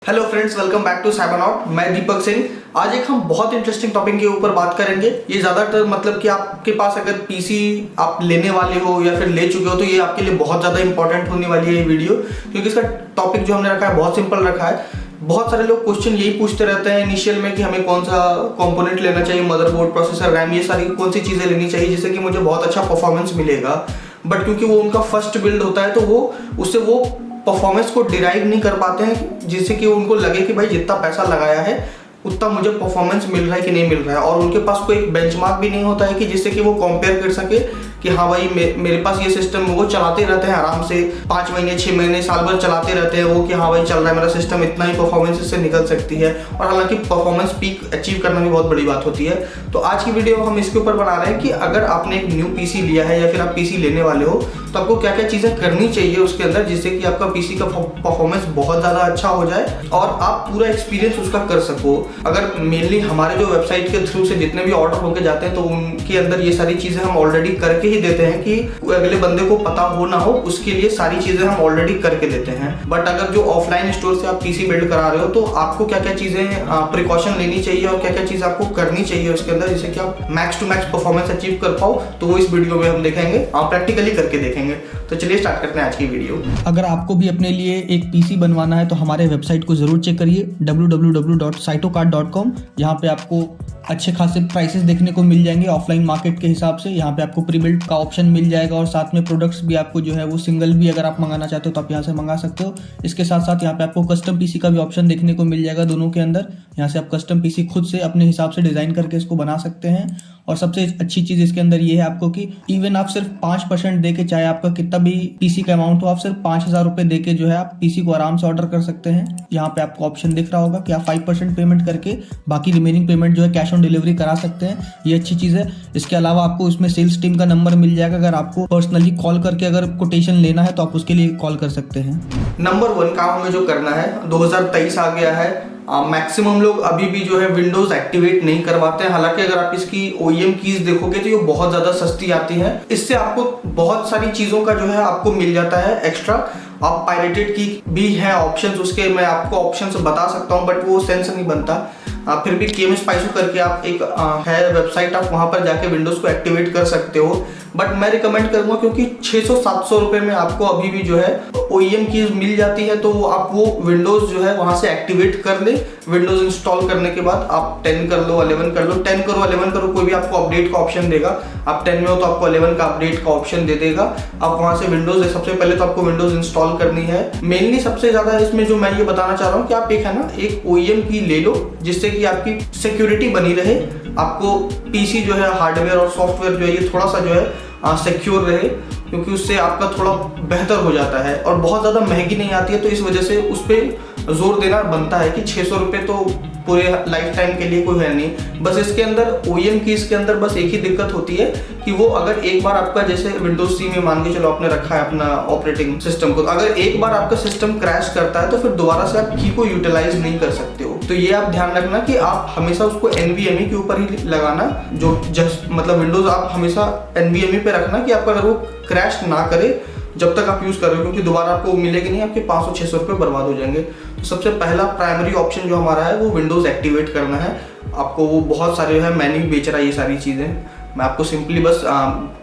Hello friends, welcome back to Cybernaut. मैं दीपक सिंह। आज एक हम बहुत इंटरेस्टिंग टॉपिक के ऊपर बात करेंगे। ये ज़्यादातर मतलब कि आपके पास अगर पीसी आप लेने वाले हो या फिर ले चुके हो तो ये आपके लिए बहुत ज़्यादा इंपॉर्टेंट होने वाली है ये वीडियो, क्योंकि इसका टॉपिक जो हमने रखा है बहुत सिंपल रखा है। बहुत सारे लोग क्वेश्चन यही पूछते रहते हैं इनिशियल में कि हमें कौन सा कंपोनेंट लेना चाहिए, मदरबोर्ड, प्रोसेसर, रैम, ये सारी कौन सी चीज़ें लेनी चाहिए जिससे कि मुझे बहुत अच्छा परफॉर्मेंस मिलेगा। बट क्योंकि वो उनका फर्स्ट बिल्ड होता है तो वो उससे वो परफॉर्मेंस को डिराइव नहीं कर पाते हैं, जिससे कि उनको लगे कि भाई जितना पैसा लगाया है उतना मुझे परफॉर्मेंस मिल रहा है कि नहीं मिल रहा है। और उनके पास कोई बेंचमार्क भी नहीं होता है कि जिससे कि वो कंपेयर कर सके कि हाँ भाई मेरे पास ये सिस्टम, वो चलाते रहते हैं आराम से 5 महीने 6 महीने साल भर चलाते रहते हैं वो कि हाँ भाई चल रहा है मेरा सिस्टम, इतना ही परफॉर्मेंस इससे निकल सकती है। और हालांकि परफॉर्मेंस पीक अचीव करना भी बहुत बड़ी बात होती है। तो आज की वीडियो हम इसके ऊपर बना रहे हैं कि अगर आपने एक न्यू पीसी लिया है या फिर आप पीसी लेने वाले हो तो आपको क्या क्या चीज़ें करनी चाहिए उसके अंदर जिससे कि आपका पीसी का परफॉर्मेंस बहुत ज़्यादा अच्छा हो जाए और आप पूरा एक्सपीरियंस उसका कर सको। अगर मेनली हमारे जो वेबसाइट के थ्रू से जितने भी ऑर्डर होके जाते हैं तो उनके अंदर ये सारी चीज़ें हम ऑलरेडी करके ही देते हैं कि अगले बंदे को पता हो ना हो उसके लिए सारी चीज़ें हम ऑलरेडी करके देते हैं। बट अगर जो ऑफलाइन स्टोर से आप पीसी बिल्ड करा रहे हो तो आपको क्या क्या चीज़ें प्रिकॉशन लेनी चाहिए और क्या क्या चीज़ आपको करनी चाहिए उसके अंदर जिससे कि आप max to max performance achieve कर पाओ, तो वो इस वीडियो में हम देखेंगे, आप प्रैक्टिकली करके देखेंगे। तो चलिए स्टार्ट करते हैं आज की वीडियो। अगर आपको भी अपने लिए एक पीसी बनवाना है तो हमारे वेबसाइट को जरूर चेक करिए www.cytocard.com। यहाँ पे आपको अच्छे खासे प्राइसेस देखने को मिल जाएंगे ऑफलाइन मार्केट के हिसाब से। यहाँ पे आपको प्री बिल्ड का ऑप्शन मिल जाएगा और साथ में प्रोडक्ट्स भी आपको जो है वो सिंगल भी अगर आप मंगाना चाहते हो तो आप यहाँ से मंगा सकते हो। इसके साथ साथ यहाँ पे आपको कस्टम पीसी का भी ऑप्शन देखने को मिल जाएगा दोनों के अंदर। यहाँ से आप कस्टम पीसी खुद से अपने हिसाब से डिजाइन करके इसको बना सकते हैं। और सबसे अच्छी चीज इसके अंदर ये है आपको कि इवन आप सिर्फ 5% दे के, चाहे आपका कितना भी पीसी का अमाउंट हो, आप सिर्फ 5,000 रुपए दे के जो है आप पीसी को आराम से ऑर्डर कर सकते हैं। यहाँ पे आपको ऑप्शन दिख रहा होगा कि आप 5% पेमेंट करके बाकी रिमेनिंग पेमेंट जो है कैश ऑन डिलीवरी करा सकते हैं। ये अच्छी चीज है। इसके अलावा आपको इसमें सेल्स टीम का नंबर मिल जाएगा, अगर आपको पर्सनली कॉल करके अगर कोटेशन लेना है तो आप उसके लिए कॉल कर सकते हैं। नंबर 1 काम हमें जो करना है, 2023 आ गया है, मैक्सिमम लोग अभी भी जो है विंडोज एक्टिवेट नहीं करवाते हैं। हालांकि अगर आप इसकी OEM कीज देखोगे तो ये बहुत ज़्यादा सस्ती आती है। इससे आपको बहुत सारी चीज़ों का जो है आपको मिल जाता है एक्स्ट्रा। आप पायरेटेड की भी है ऑप्शंस, उसके मैं आपको ऑप्शंस बता सकता हूँ बट वो सेंस नहीं बनता। फिर भी KMSPICO करके आप एक है वेबसाइट, आप वहाँ पर जाके विंडोज़ को एक्टिवेट कर सकते हो। बट मैं रिकमेंड करूँगा क्योंकि 600-700 रुपये में आपको अभी भी जो है OEM कीज मिल जाती है, तो आप वो विंडोज़ जो है वहाँ से एक्टिवेट कर ले। विंडोज़ इंस्टॉल करने के बाद आप 10 कर लो, 11 कर लो, 10 करो 11 करो, कोई भी आपको अपडेट का ऑप्शन देगा। आप 10 में हो तो आपको 11 का अपडेट का ऑप्शन दे देगा। आप वहाँ से विंडोज़, सबसे पहले तो आपको विंडोज़ इंस्टॉल करनी है। मेनली सबसे ज़्यादा इसमें जो मैं ये बताना चाह रहा हूँ कि आप एक है ना एक OEM की ले लो जिससे कि आपकी सिक्योरिटी बनी रहे। आपको पीसी जो है हार्डवेयर और सॉफ्टवेयर जो है ये थोड़ा सा जो है सिक्योर रहे, क्योंकि उससे आपका थोड़ा बेहतर हो जाता है और बहुत ज़्यादा महंगी नहीं आती है। तो इस वजह से उस पर जोर देना बनता है कि 600 रुपये तो पूरे लाइफ टाइम के लिए कोई है नहीं। बस इसके अंदर OEM की इसके अंदर बस एक ही दिक्कत होती है कि वो अगर एक बार आपका जैसे विंडोज C में मान के चलो आपने रखा है अपना ऑपरेटिंग सिस्टम को, अगर एक बार आपका सिस्टम क्रैश करता है तो फिर दोबारा से आप की को यूटिलाइज नहीं कर सकते हो। तो ये आप ध्यान रखना कि आप हमेशा उसको NVMe के ऊपर ही लगाना, जो जस्ट मतलब विंडोज आप हमेशा NVMe पे रखना कि आपका अगर वो क्रैश ना करे जब तक आप यूज़ कर रहे हो, क्योंकि दोबारा आपको मिलेगी नहीं, आपके 500-600 रुपये बर्बाद हो जाएंगे। तो सबसे पहला प्राइमरी ऑप्शन जो हमारा है वो विंडोज़ एक्टिवेट करना है। आपको वो बहुत सारे जो है मैन्यू बेच रहा है ये सारी चीज़ें। मैं आपको सिंपली बस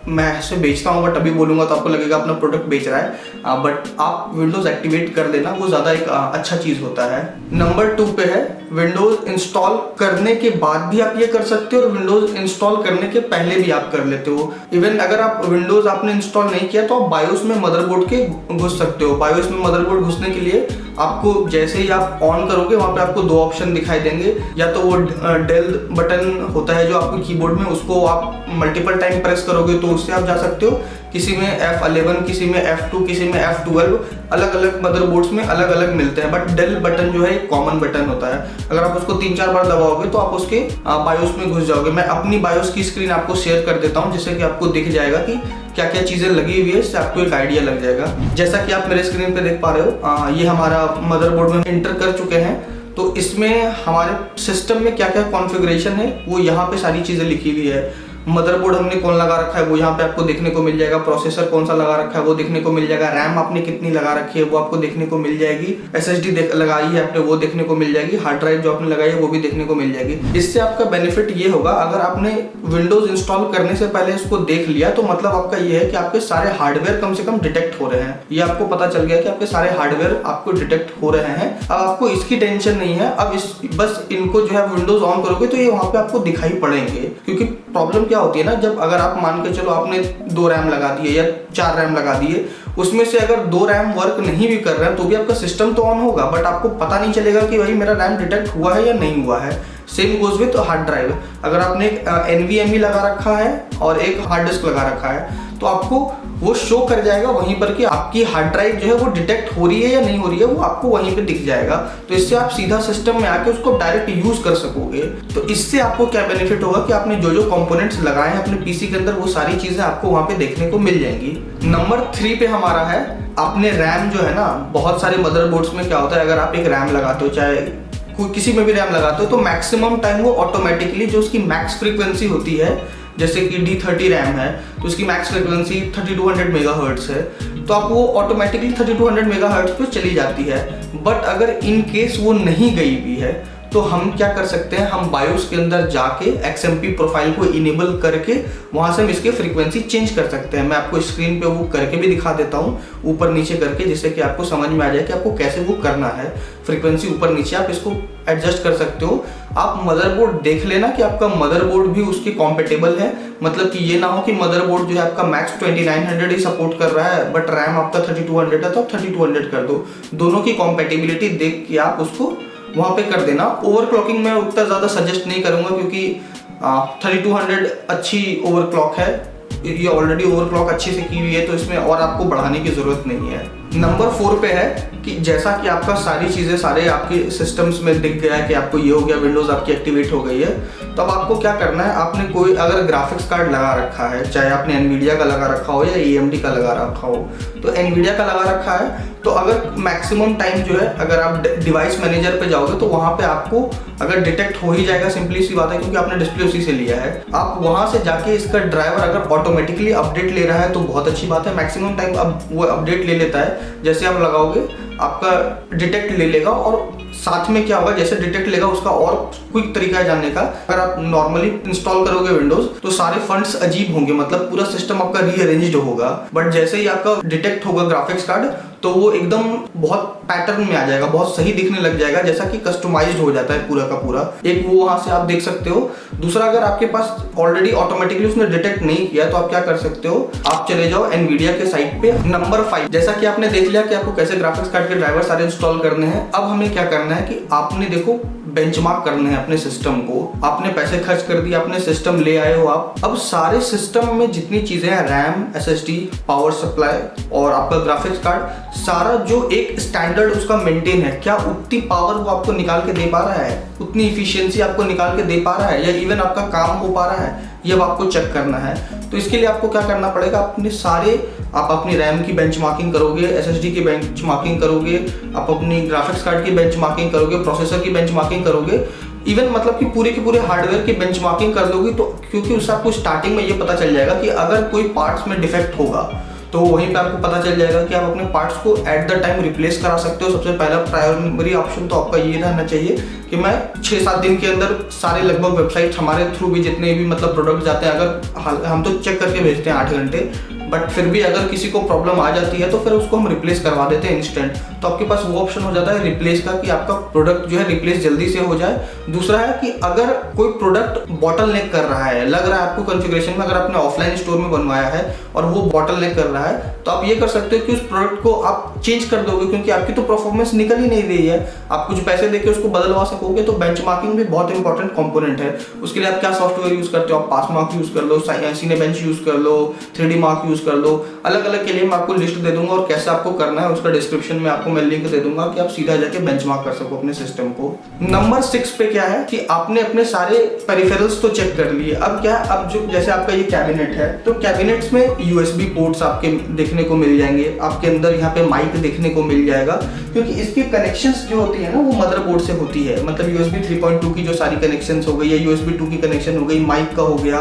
मैं ऐसे बेचता हूँ बट अभी बोलूँगा तो आपको लगेगा अपना प्रोडक्ट बेच रहा है। बट आप विंडोज़ एक्टिवेट कर देना, वो ज़्यादा एक अच्छा चीज़ होता है। नंबर 2 पे है विंडोज़ इंस्टॉल करने के बाद भी आप ये कर सकते हो और विंडोज़ इंस्टॉल करने के पहले भी आप कर लेते हो। इवन अगर आप विंडोज़ आपने इंस्टॉल नहीं किया तो आप बायोस में मदरबोर्ड के घुस सकते हो। बायोस में मदरबोर्ड घुसने के लिए आपको जैसे ही आप ऑन करोगे वहाँ पे आपको 2 ऑप्शन दिखाई देंगे। या तो वो डेल बटन होता है जो आपके कीबोर्ड में, उसको आप मल्टीपल टाइम प्रेस करोगे तो उससे आप जा सकते हो। किसी में F11, किसी में F2, किसी में F12, अलग अलग मदरबोर्ड्स में अलग अलग मिलते हैं। बट डेल बटन जो है एक कॉमन बटन होता है, अगर आप उसको 3-4 बार दबाओगे तो आप उसके बायोस में घुस जाओगे। मैं अपनी बायोस की स्क्रीन आपको शेयर कर देता हूँ जिससे कि आपको दिख जाएगा कि क्या क्या चीज़ें लगी हुई है, इससे आपको एक आइडिया लग जाएगा। जैसा कि आप मेरे स्क्रीन पे देख पा रहे हो, ये हमारा मदरबोर्ड में इंटर कर चुके हैं। तो इसमें हमारे सिस्टम में क्या क्या कॉन्फ़िगरेशन है वो यहाँ पे सारी चीज़ें लिखी हुई है। मदरबोर्ड हमने कौन लगा रखा है वो यहाँ पे आपको देखने को मिल जाएगा, प्रोसेसर कौन सा लगा रखा है वो देखने को मिल जाएगा, रैम आपने कितनी लगा रखी है वो आपको देखने को मिल जाएगी, SSD लगाई है आपने वो देखने को मिल जाएगी, हार्ड ड्राइव जो आपने लगाई है वो भी देखने को मिल जाएगी। इससे आपका बेनिफिट ये होगा, अगर आपने विंडोज इंस्टॉल करने से पहले इसको देख लिया तो मतलब आपका ये है कि आपके सारे हार्डवेयर कम से कम डिटेक्ट हो रहे हैं। ये आपको पता चल गया कि आपके सारे हार्डवेयर आपको डिटेक्ट हो रहे हैं। अब आपको इसकी टेंशन नहीं है। अब बस इनको जो है विंडोज ऑन करोगे तो ये वहां पे आपको दिखाई पड़ेंगे। क्योंकि प्रॉब्लम क्या होती है ना, जब अगर आप मान के चलो आपने 2 रैम लगा दिए या 4 रैम लगा दिए, उसमें से अगर 2 रैम वर्क नहीं भी कर रहे हैं तो भी आपका सिस्टम तो ऑन होगा, बट आपको पता नहीं चलेगा कि भाई मेरा रैम डिटेक्ट हुआ है या नहीं हुआ है। Same goes with hard drive. अगर आपने एक NVMe लगा रखा है और एक हार्ड डिस्क लगा रखा है तो आपको वो शो कर जाएगा वहीं पर कि आपकी हार्ड ड्राइव जो है वो डिटेक्ट हो रही है या नहीं हो रही है, वो आपको वहीं पे दिख जाएगा। तो इससे आप सीधा सिस्टम में आके उसको डायरेक्ट यूज कर सकोगे। तो इससे आपको क्या बेनिफिट होगा कि आपने जो जो कंपोनेंट्स लगाए हैं अपने पीसी के अंदर वो सारी चीजें आपको वहां पे देखने को मिल जाएंगी। नंबर 3 पे हमारा है आपने रैम जो है ना, बहुत सारे मदरबोर्ड्स में क्या होता है, अगर आप एक रैम लगाते हो चाहे किसी में भी रैम लगाते हो तो मैक्सिमम टाइम वो ऑटोमेटिकली जो उसकी मैक्स फ्रीक्वेंसी होती है, जैसे कि D30 रैम है तो उसकी मैक्स फ्रीक्वेंसी 3200 मेगाहर्ट्ज है, तो आप वो ऑटोमेटिकली 3200 मेगाहर्ट्ज पे चली जाती है। बट अगर इन केस वो नहीं गई भी है तो हम क्या कर सकते हैं, हम बायोस के अंदर जाके XMP प्रोफाइल को इनेबल करके वहां से हम इसकी फ्रीक्वेंसी चेंज कर सकते हैं। मैं आपको स्क्रीन पे वो करके भी दिखा देता हूँ ऊपर नीचे करके, जिससे कि आपको समझ में आ जाए कि आपको कैसे वो करना है। फ्रीक्वेंसी ऊपर नीचे आप इसको एडजस्ट कर सकते हो। आप मदरबोर्ड देख लेना कि आपका मदरबोर्ड भी उसके कॉम्पेटेबल है, मतलब कि ये ना हो कि मदरबोर्ड जो है आपका मैक्स 2900 ही सपोर्ट कर रहा है बट रैम आपका 3200 है तो आप 3200 कर दो। दोनों की कॉम्पेटेबिलिटी देख के आप उसको वहां पे कर देना। ओवरक्लॉकिंग मैं उतना ज्यादा सजेस्ट नहीं करूंगा क्योंकि 3200 अच्छी ओवरक्लॉक है, ये ऑलरेडी ओवरक्लॉक अच्छे से की हुई है तो इसमें और आपको बढ़ाने की जरूरत नहीं है। नंबर 4 पे है कि जैसा कि आपका सारी चीजें सारे आपके सिस्टम्स में दिख गया है कि आपको ये हो गया, विंडोज आपकी एक्टिवेट हो गई है, तो अब आपको क्या करना है, आपने कोई अगर ग्राफिक्स कार्ड लगा रखा है, चाहे आपने एनवीडिया का लगा रखा हो या AMD का लगा रखा हो, तो एनवीडिया का लगा रखा है तो अगर मैक्सिमम टाइम जो है अगर आप डिवाइस मैनेजर पे जाओगे तो वहां पे आपको अगर डिटेक्ट हो ही जाएगा, सिंपली सी बात है क्योंकि आपने डिस्प्ले उसी से लिया है। आप वहां से जाके इसका ड्राइवर अगर ऑटोमेटिकली अपडेट ले रहा है तो बहुत अच्छी बात है। मैक्सिमम टाइम अब वो अपडेट ले लेता है, जैसे आप लगाओगे आपका डिटेक्ट ले लेगा और साथ में क्या होगा, जैसे डिटेक्ट लेगा उसका और क्विक तरीका है जानने का। अगर आप नॉर्मली इंस्टॉल करोगे विंडोज तो सारे फंड्स अजीब होंगे, मतलब पूरा सिस्टम आपका रीअरेंज्ड होगा, बट जैसे ही आपका डिटेक्ट होगा ग्राफिक्स कार्ड तो वो एकदम बहुत पैटर्न में आ जाएगा, बहुत सही दिखने लग जाएगा, जैसा कि कस्टमाइज्ड हो जाता है पूरा का पूरा। एक वो वहां से आप देख सकते हो। दूसरा, अगर आपके पास ऑलरेडी ऑटोमेटिकली उसने डिटेक्ट नहीं किया तो आप क्या कर सकते हो, आप चले जाओ एनवीडिया के साइट पे। नंबर 5, जैसा कि आपने देख लिया कि आपको कैसे ग्राफिक्स कार्ड के ड्राइवर सारे इंस्टॉल करने हैं। अब हमें क्या करना है कि आपने देखो बेंचमार्क करना है अपने सिस्टम को। आपने पैसे खर्च कर दिए, अपने सिस्टम ले आए हो आप, अब सारे सिस्टम में जितनी चीजें हैं, रैम, SSD, पावर सप्लाई और आपका ग्राफिक्स कार्ड, सारा जो एक स्टैंडर्ड उसका मेंटेन है, क्या उतनी पावर वो आपको निकाल के दे पा रहा है, उतनी इफिशियंसी आपको निकाल के दे पा रहा है, या इवन आपका काम हो पा रहा है, ये अब आपको चेक करना है। तो इसके लिए आपको क्या करना पड़ेगा, आप अपनी रैम की बेंचमार्किंग करोगे, SSD की बेंचमार्किंग करोगे, आप अपनी ग्राफिक्स कार्ड की बेंचमार्किंग करोगे, प्रोसेसर की बेंचमार्किंग करोगे, इवन मतलब कि पूरे के पूरे हार्डवेयर की बेंचमार्किंग कर दोगे। तो क्योंकि उससे आपको स्टार्टिंग में ये पता चल जाएगा कि अगर कोई पार्ट्स में डिफेक्ट होगा तो वहीं पे आपको पता चल जाएगा कि आप अपने पार्ट्स को एट द टाइम रिप्लेस करा सकते हो। सबसे पहला प्राइमरी ऑप्शन तो आपका ये रहना चाहिए कि मैं 6-7 दिन के अंदर सारे लगभग वेबसाइट हमारे थ्रू भी जितने भी मतलब प्रोडक्ट जाते हैं, अगर हम तो चेक करके भेजते हैं 8 घंटे, बट फिर भी अगर किसी को प्रॉब्लम आ जाती है तो फिर उसको हम रिप्लेस करवा देते हैं इंस्टेंट। तो आपके पास वो ऑप्शन हो जाता है रिप्लेस का कि आपका प्रोडक्ट जो है रिप्लेस जल्दी से हो जाए। दूसरा है कि अगर कोई प्रोडक्ट बॉटल नेक कर रहा है, लग रहा है आपको कॉन्फ़िगरेशन में, अगर आपने ऑफलाइन स्टोर में बनवाया है और वो बॉटल नेक कर रहा है तो आप ये कर सकते हो कि उस प्रोडक्ट को आप चेंज कर दोगे, क्योंकि आपकी तो परफॉर्मेंस निकल ही नहीं रही है। आप कुछ पैसे देके उसको बदलवा सकोगे। तो बेंचमार्किंग भी बहुत इंपॉर्टेंट कंपोनेंट है। उसके लिए आप क्या सॉफ्टवेयर यूज करते हो, आप पासमार्क यूज कर लो, सिनेबेंच यूज कर लो, 3D मार्क यूज कर लो। अलग अलग के लिए मैं आपको लिस्ट दे दूंगा और कैसे आपको करना है उसका डिस्क्रिप्शन में आपको मैं लिंक दे दूंगा कि आप सीधा जाके बेंचमार्क कर सको अपने सिस्टम को। नंबर 6 पे क्या है कि आपने अपने सारे पेरिफेरल्स तो चेक कर लिए। अब क्या, अब जो जैसे आपका ये कैबिनेट है तो कैबिनेट्स में USB पोर्ट्स आपके देखने को मिल जाएंगे, आपके अंदर यहाँ पे माइक देखने को मिल जाएगा, क्योंकि इसकी कनेक्शंस जो होती है ना वो मदरबोर्ड से होती है। मतलब USB 3.2 की जो सारी कनेक्शंस हो गई या USB 2 की कनेक्शन हो गई, माइक का हो गया,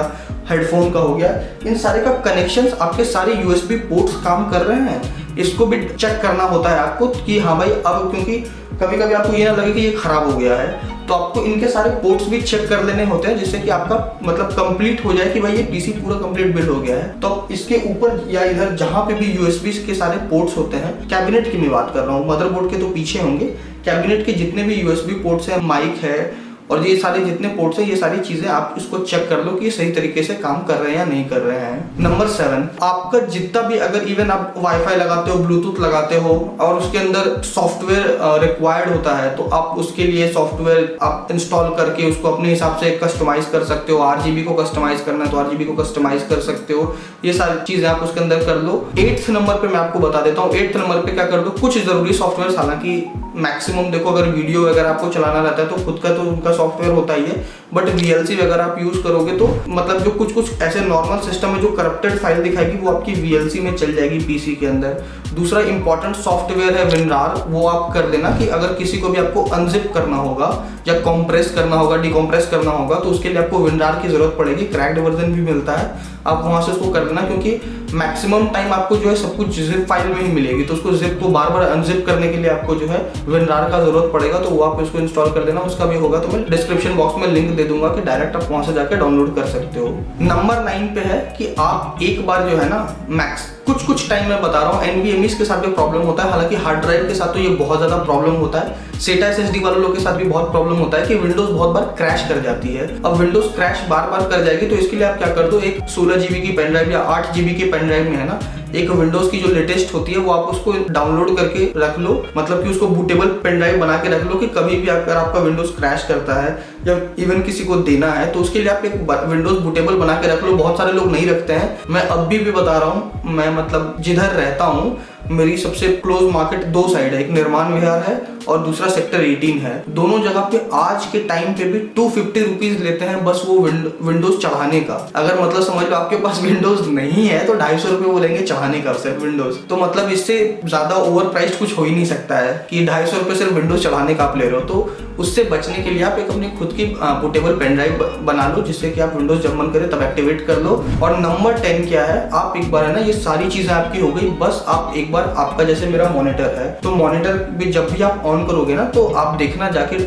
हेडफोन का हो गया, इन सारे का कनेक्शंस आपके सारे यूएसबी पोर्ट्स काम कर रहे हैं, इसको भी चेक करना होता है आपको कि हाँ भाई अब, क्योंकि कभी कभी आपको ये ना लगे कि ये खराब हो गया है, तो आपको इनके सारे पोर्ट्स भी चेक कर लेने होते हैं जिससे कि आपका मतलब कंप्लीट हो जाए कि भाई ये पीसी पूरा कंप्लीट बिल्ड हो गया है। तो इसके ऊपर या इधर जहां पे भी यूएसबी के सारे पोर्ट्स होते हैं, कैबिनेट की मैं बात कर रहा हूँ, मदरबोर्ड के तो पीछे होंगे, कैबिनेट के जितने भी यूएसबी पोर्ट्स हैं, माइक है और ये सारे जितने पोर्ट्स हैं, ये सारी चीजें आप इसको चेक कर लो कि ये सही तरीके से काम कर रहे हैं या नहीं कर रहे हैं। नंबर 7, आपका जितना भी, अगर इवन आप वाईफाई लगाते हो, ब्लूटूथ लगाते हो और उसके अंदर सॉफ्टवेयर रिक्वायर्ड होता है, तो आप उसके लिए सॉफ्टवेयर आप इंस्टॉल करके उसको अपने हिसाब से कस्टमाइज कर सकते हो। RGB को कस्टमाइज करना है तो RGB को कस्टमाइज कर सकते हो, ये सारी चीजें आप उसके अंदर कर लो। 8th नंबर पे मैं आपको बता देता हूँ, 8th नंबर पे क्या कर दो, कुछ जरूरी सॉफ्टवेयर, हालांकि मैक्सिमम देखो अगर वीडियो वगैरह आपको चलाना रहता है तो खुद का तो उनका सॉफ्टवेयर होता ही है, बट VLC वगैरह आप यूज करोगे तो मतलब जो कुछ ऐसे नॉर्मल सिस्टम में जो करप्टेड फाइल दिखाएगी वो आपकी VLC में चल जाएगी पीसी के अंदर। दूसरा इंपॉर्टेंट सॉफ्टवेयर है WinRAR, वो आप कर लेना कि अगर किसी को भी आपको अनजिप करना होगा या कॉम्प्रेस करना होगा, डिकॉम्प्रेस करना होगा, तो उसके लिए आपको WinRAR की जरूरत पड़ेगी। क्रैक्ड वर्जन भी मिलता है, आप वहां से उसको कर लेना, क्योंकि मैक्सिमम टाइम आपको जो है सब कुछ जिप फाइल में ही मिलेगी, तो उसको जिप को बार बार अनजिप करने के लिए आपको जो है WinRAR का जरूरत पड़ेगा, तो वो आप इसको इंस्टॉल कर लेना। उसका भी होगा तो मैं डिस्क्रिप्शन बॉक्स में लिंक दे दूंगा कि डायरेक्ट आप वहां से जाकर डाउनलोड कर सकते हो। नंबर 9 पे है कि आप एक बार जो है ना मैक्स कुछ टाइम में बता रहा हूँ, NVMe के साथ भी प्रॉब्लम होता है, हालांकि हार्ड ड्राइव के साथ तो ये बहुत ज्यादा प्रॉब्लम होता है, SATA SSD वाले लोग के साथ भी बहुत प्रॉब्लम होता है कि विंडोज बहुत बार क्रैश कर जाती है। अब विंडोज क्रैश बार बार कर जाएगी तो इसके लिए आप क्या कर दो, एक 16 GB की पेन ड्राइव या 8 GB की पेन ड्राइव में है ना, एक विंडोज की जो लेटेस्ट होती है वो आप उसको डाउनलोड करके रख लो, मतलब कि उसको बूटेबल पेन ड्राइव बना के रख लो कि कभी भी अगर आपका विंडोज क्रैश करता है या इवन किसी को देना है तो उसके लिए आप एक विंडोज बूटेबल बना के रख लो। बहुत सारे लोग नहीं रखते हैं, मैं अभी भी बता रहा हूँ, मैं मतलब जिधर रहता हूँ मेरी सबसे क्लोज मार्केट 2 साइड है, एक निर्माण विहार है और दूसरा सेक्टर 18 है। दोनों जगह पे आज के टाइम पे भी 250 रुपीज लेते हैं बस वो विंडोज चढ़ाने का। अगर मतलब समझ लो आपके पास विंडोज नहीं है तो 250 रुपये वो लेंगे चढ़ाने का सिर्फ विंडोज। तो मतलब इससे ज्यादा ओवर प्राइस्ड कुछ हो ही नहीं सकता है कि 250 रुपये सिर्फ विंडोज चढ़ाने का आप ले रहे हो। तो उससे बचने के लिए आप एक अपनी खुद की पोर्टेबल पेन ड्राइव बना लो जिससे कि आप विंडोज जब मन करे तब एक्टिवेट कर लो। और नंबर 10 क्या है, आप एक बार है ना, ये सारी चीजें आपकी हो गई, बस आप एक बार आपका जैसे मेरा मॉनिटर है तो मॉनिटर भी जब भी आप ऑन करोगे ना तो आप देखना जाके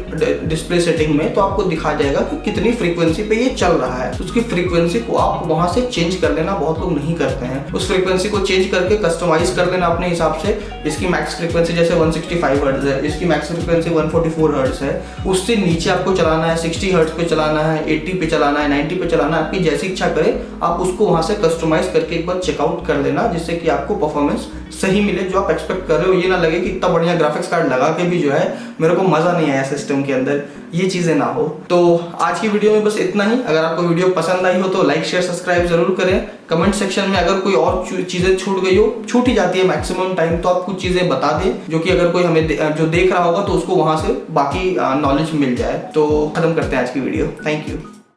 डिस्प्ले सेटिंग में, तो आपको दिखा जाएगा कि कितनी फ्रीक्वेंसी पे ये चल रहा है। तो उसकी फ्रीक्वेंसी को आप वहां से चेंज कर लेना, बहुत लोग नहीं करते हैं। उस फ्रीक्वेंसी को चेंज करके कस्टमाइज कर लेना अपने हिसाब से। इसकी मैक्स फ्रीक्वेंसी जैसे 165 हर्ट्ज है, इसकी मैक्स फ्रीक्वेंसी 144 हर्ट्ज है, उससे नीचे आपको चलाना है, 60 हर्ट्ज पे चलाना है, 80 पे चलाना है, 90 पे चलाना है, आपकी जैसी इच्छा करे आप उसको वहां से कस्टमाइज करके एक बार चेकआउट कर लेना, जिससे कि आपको परफॉर्मेंस सही मिले जो आप एक्सपेक्ट कर रहे हो। ये ना लगे कि इतना बढ़िया ग्राफिक्स कार्ड लगा के भी जो है मेरे को मजा नहीं आया सिस्टम के अंदर, ये चीजें ना हो। तो आज की वीडियो में बस इतना ही। अगर आपको वीडियो पसंद आई हो तो लाइक शेयर सब्सक्राइब जरूर करें। कमेंट सेक्शन में अगर कोई और चीजें छूट गई हो, छूट ही जाती है मैक्सिमम टाइम, तो आप कुछ चीजें बता दें जो कि अगर कोई हमें जो देख रहा होगा तो उसको वहां से बाकी नॉलेज मिल जाए। तो खत्म करते हैं आज की वीडियो। Thank you.